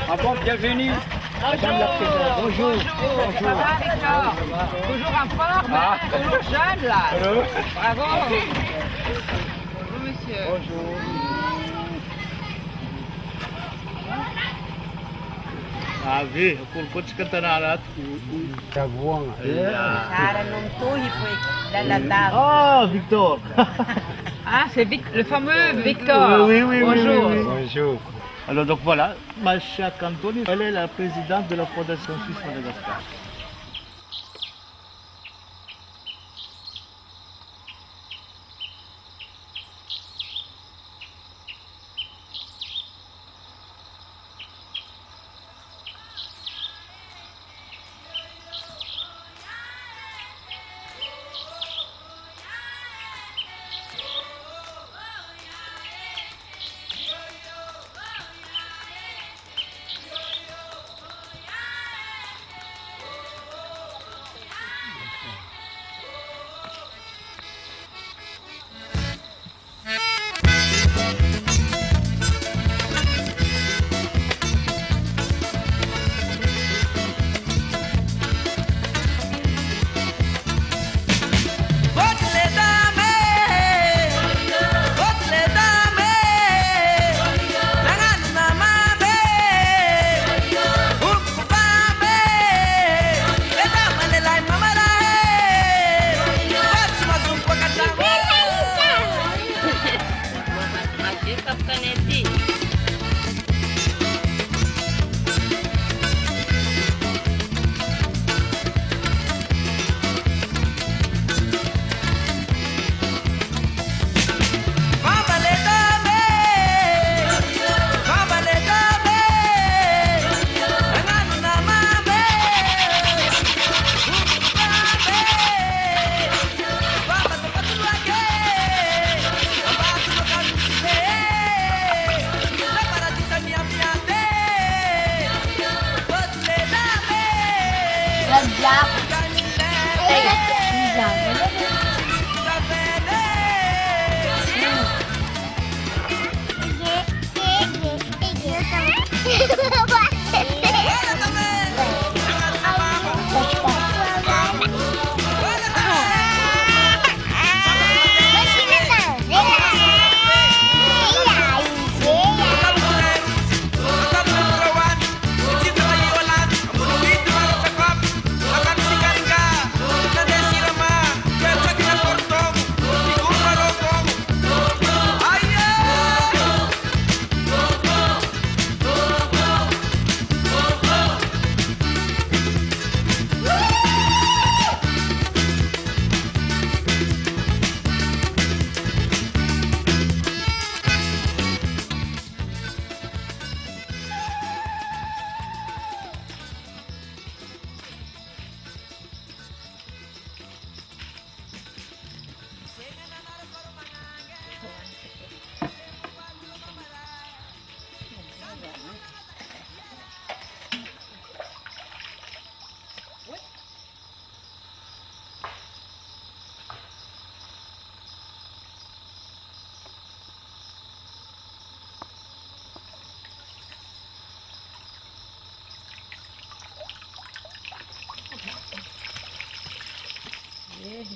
Ah bon, bienvenue. Madame la présidente. Bonjour. Ça va, Victor? Toujours en forme, hein? Toujours jeune, là. Bravo. Bonjour, monsieur. Bonjour. Ave, kulkot sa kantanalat. Tabuang. Cara nung tuhi po lalatag. Ah, Victor. Ah, c'est le fameux Victor. Oui, oui, oui, Bonjour. oui, oui. Bonjour. Alors donc voilà, Macha Cantoni, elle est la présidente de la Fondation Suisse Madagascar.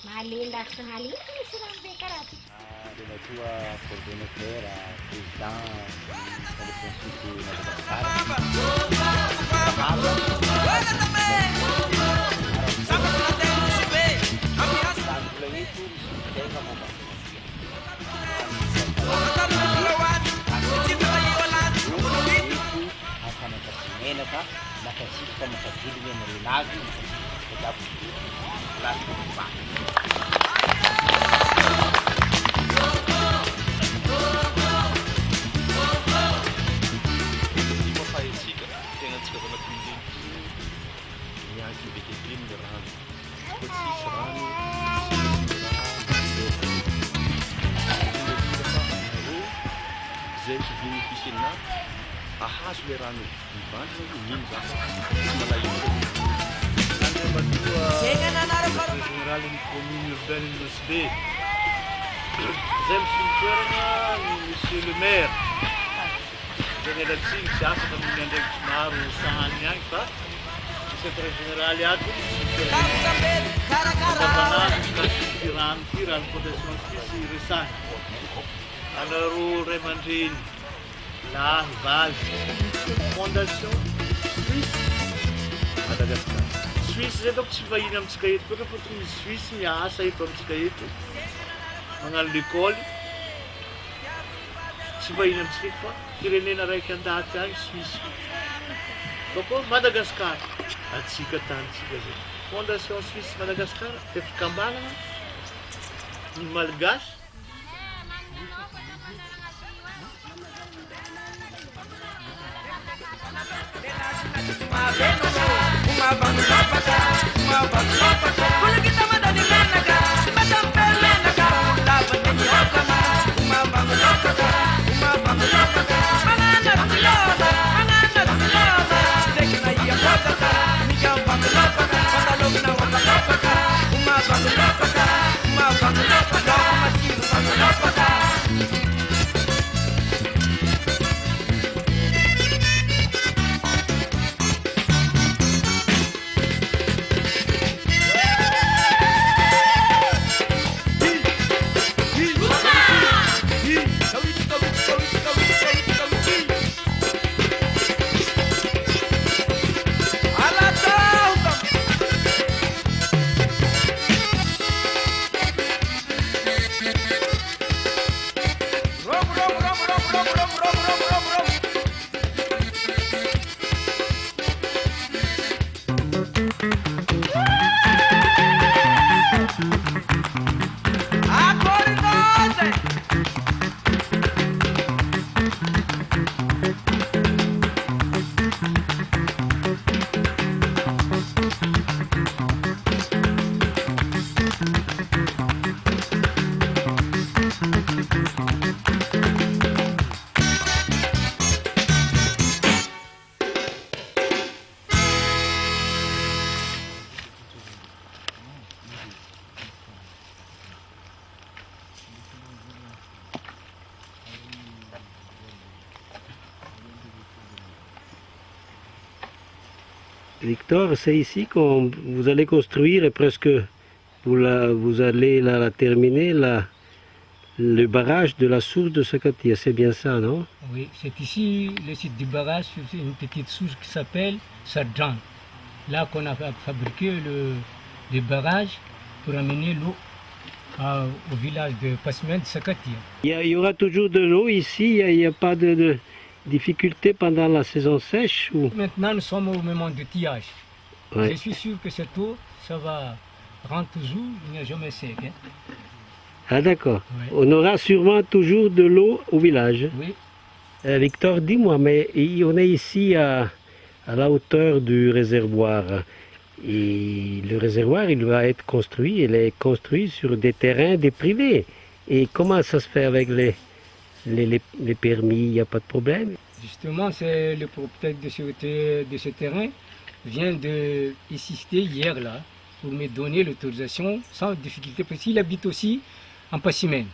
Malinda sekali ini serang bekarat. De la tua coordinatore, presidente, Fondation Suisse Madagascar. Nakasika makagili niya marinagi, kagapos plastic pa. Zay bénéficier na ahazo le rano mivandro mino zaka malayo général ny commune urbaine Nosy Be zay misy toerana monsieur le maire Generalsin siya sa kami ng maro sa hanyang pa. Secretary General yato Tabanan kasi tiran Fondation Suisse resign. Alors remandin la base Fondation Suisse Madagascar. Suisse zay dok tsy vahiny amintsika eto koa fotony Suisse miasa eto amintsika eto. Magnano l'école tsy vahiny amintsika eto fa firenena raiky an-dafy agny Suisse. Bako Madagascar atsika tanitsika zay. Fondation Suisse Madagascar fikambanana ny Malagasy. Victor, c'est ici que vous allez construire et presque vous allez la terminer le barrage de la source de Sakatia, c'est bien ça, non? Oui, c'est ici le site du barrage, c'est une petite source qui s'appelle Sarjan. Là qu'on a fabriqué le barrage pour amener l'eau au village de Pasmen de Sakatia. Il y aura toujours de l'eau ici, il n'y a pas de difficulté pendant la saison sèche ou... Maintenant, nous sommes au moment du tillage. Ouais. Je suis sûr que cette eau, ça va rendre toujours, il n'y a jamais sec. Hein. Ah d'accord. Ouais. On aura sûrement toujours de l'eau au village. Oui. Victor, dis-moi, mais on est ici à la hauteur du réservoir. Et le réservoir, il va être construit, il est construit sur des terrains des privés. Et comment ça se fait avec les permis, il n'y a pas de problème? Justement, c'est le propriétaire de ce terrain vient d'insister hier là pour me donner l'autorisation sans difficulté parce qu'il habite aussi en Passimène.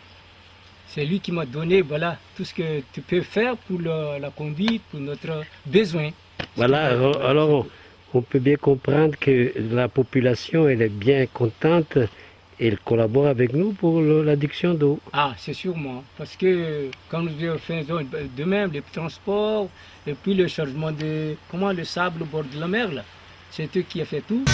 C'est lui qui m'a donné voilà, tout ce que tu peux faire pour la conduite, pour notre besoin. Voilà, alors on peut bien comprendre que la population elle est bien contente. Elle collabore avec nous pour l'adduction d'eau. Ah, c'est sûrement. Parce que quand nous faisons de même les transports et puis le chargement le sable au bord de la mer, là, c'est eux qui ont fait tout.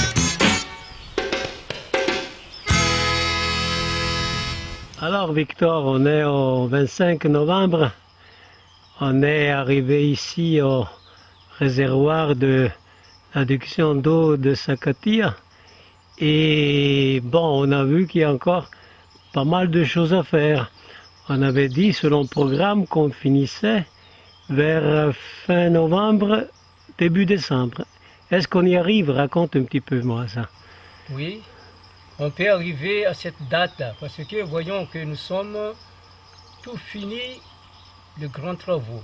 Alors Victor, on est au 25 novembre. On est arrivé ici au réservoir de l'adduction d'eau de Sakatia. Et bon, on a vu qu'il y a encore pas mal de choses à faire. On avait dit, selon le programme, qu'on finissait vers fin novembre, début décembre. Est-ce qu'on y arrive? Raconte un petit peu moi ça. Oui, on peut arriver à cette date-là, parce que voyons que nous sommes tout fini, les grands travaux.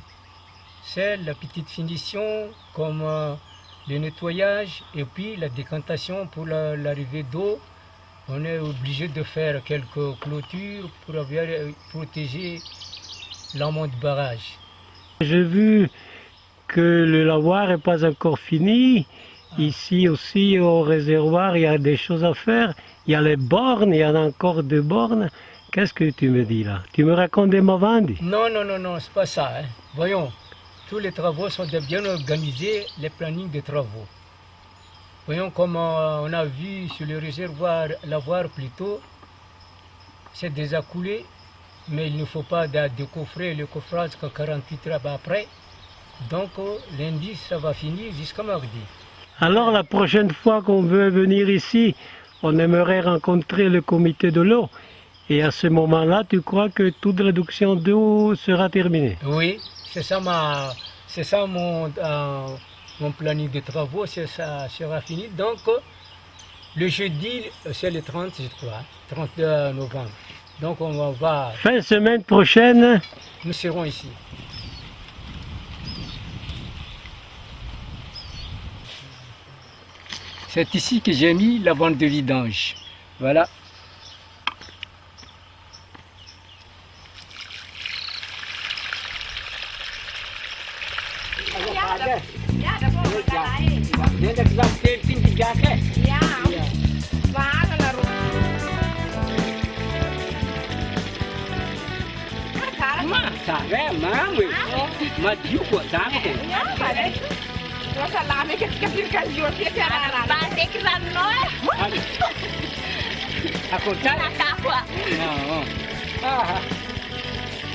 C'est la petite finition comme le nettoyage et puis la décantation pour l'arrivée d'eau. On est obligé de faire quelques clôtures pour protéger l'amont du barrage. J'ai vu que le lavoir n'est pas encore fini. Ici aussi, au réservoir, il y a des choses à faire. Il y a les bornes, il y en a encore deux bornes. Qu'est-ce que tu me dis là? Tu me racontes des Mavandi? Non, c'est pas ça. Hein. Voyons, tous les travaux sont bien organisés, les plannings de travaux. Voyons comme on a vu sur le réservoir, lavoir plutôt, c'est déjà coulé, mais il ne faut pas décoffrer le coffrage que 48 heures après. Donc lundi, ça va finir jusqu'à mardi. Alors la prochaine fois qu'on veut venir ici, on aimerait rencontrer le comité de l'eau. Et à ce moment-là, tu crois que toute réduction d'eau sera terminée? Oui, c'est ça mon planning de travaux, ça sera fini. Donc le jeudi, c'est le 30, je crois, 30 novembre. Donc on va... Fin semaine prochaine, nous serons ici. C'est ici que j'ai mis la bande de vidange. Voilà.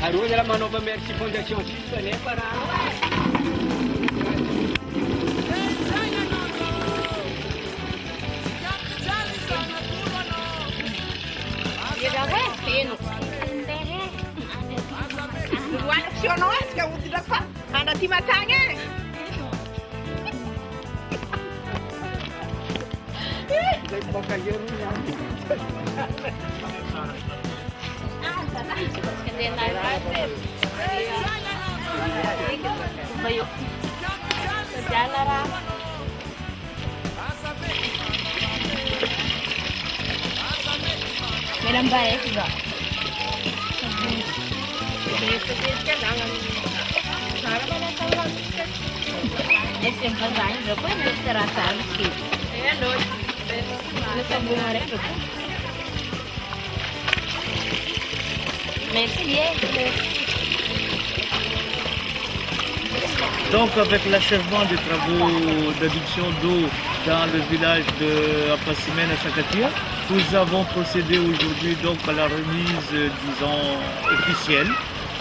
Harus dalam manobra Mercy Foundation siswa ne para. Meron baik juga. Simple banget, berapa yang terasa sedikit. Sambung hari berapa? Merci. Donc avec l'achèvement des travaux d'adduction d'eau dans le village de Apassimène à Sakatia, nous avons procédé aujourd'hui donc à la remise, disons, officielle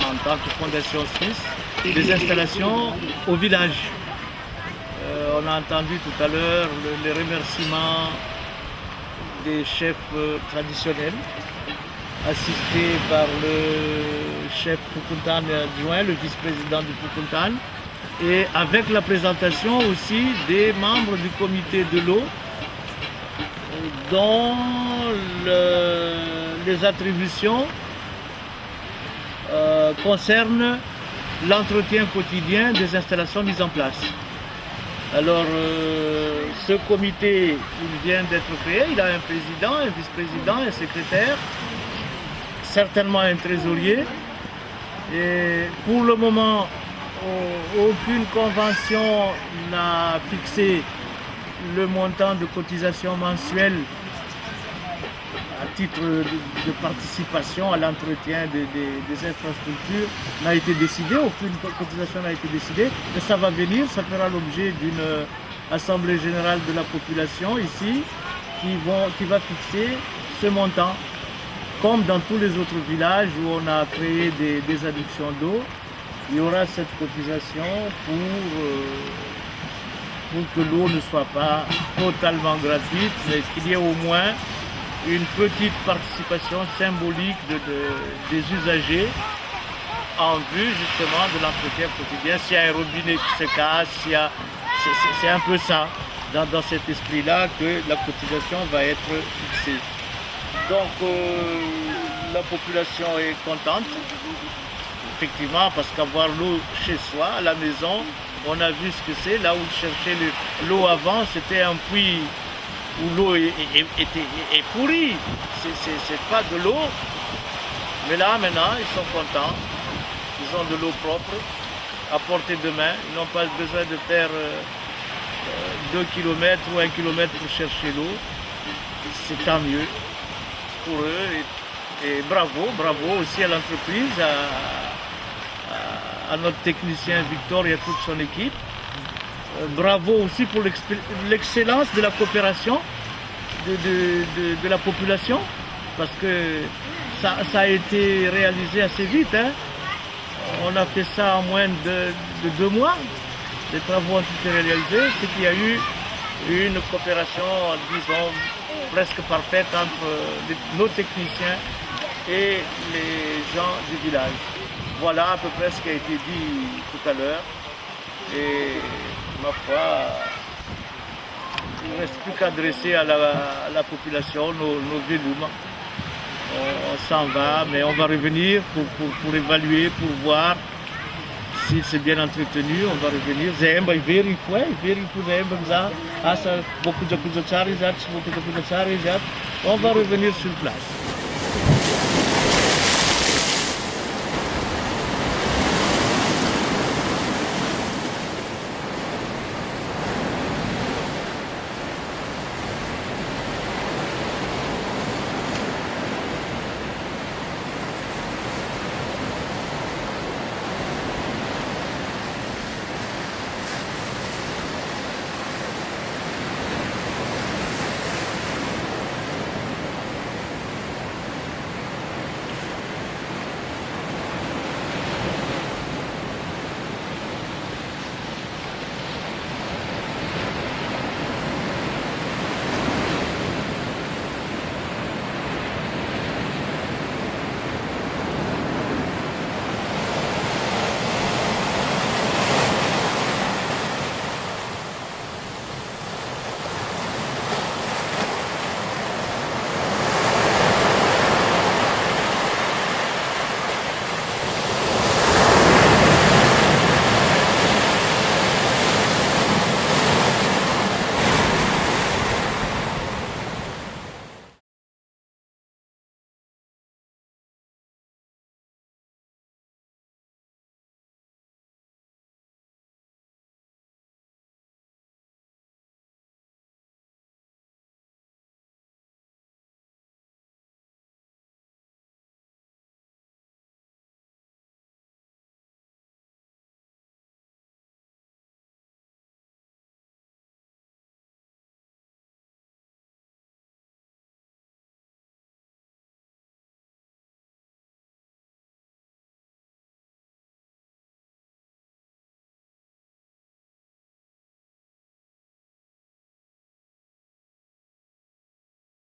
en tant que fondation suisse des installations au village. On a entendu tout à l'heure les remerciements des chefs traditionnels, assistés par le chef Fukuntan adjoint, le vice-président du Fukuntan, et avec la présentation aussi des membres du comité de l'eau, dont les attributions concernent l'entretien quotidien des installations mises en place. Alors, ce comité, il vient d'être créé, il a un président, un vice-président, un secrétaire, certainement un trésorier. Et pour le moment, aucune convention n'a fixé le montant de cotisation mensuelle à titre de participation à l'entretien des infrastructures n'a été décidé, aucune cotisation n'a été décidée, mais ça va venir, ça fera l'objet d'une assemblée générale de la population ici qui va fixer ce montant, comme dans tous les autres villages où on a créé des adductions d'eau. Il y aura cette cotisation pour que l'eau ne soit pas totalement gratuite, mais qu'il y ait au moins une petite participation symbolique des usagers en vue justement de l'entretien quotidien. S'il y a un robinet qui se casse, c'est un peu ça, dans cet esprit-là que la cotisation va être fixée. Donc la population est contente, effectivement, parce qu'avoir l'eau chez soi, à la maison, on a vu ce que c'est. Là où chercher l'eau avant, c'était un puits où l'eau est pourrie. C'est pas de l'eau. Mais là, maintenant, ils sont contents. Ils ont de l'eau propre à portée de main. Ils n'ont pas besoin de faire 2 km ou 1 km pour chercher l'eau. C'est tant mieux pour eux. Et bravo aussi à l'entreprise, à notre technicien Victor et à toute son équipe. Bravo aussi pour l'excellence de la coopération de la population, parce que ça a été réalisé assez vite. Hein. On a fait ça en moins de 2 mois. Les travaux ont été réalisés, c'est qu'il y a eu une coopération, disons, presque parfaite entre nos techniciens et les gens du village. Voilà à peu près ce qui a été dit tout à l'heure. Et ma foi, il ne reste plus qu'à adresser à la population nos vœux. On s'en va, mais on va revenir pour évaluer, pour voir si c'est bien entretenu. On va revenir. On va revenir sur place.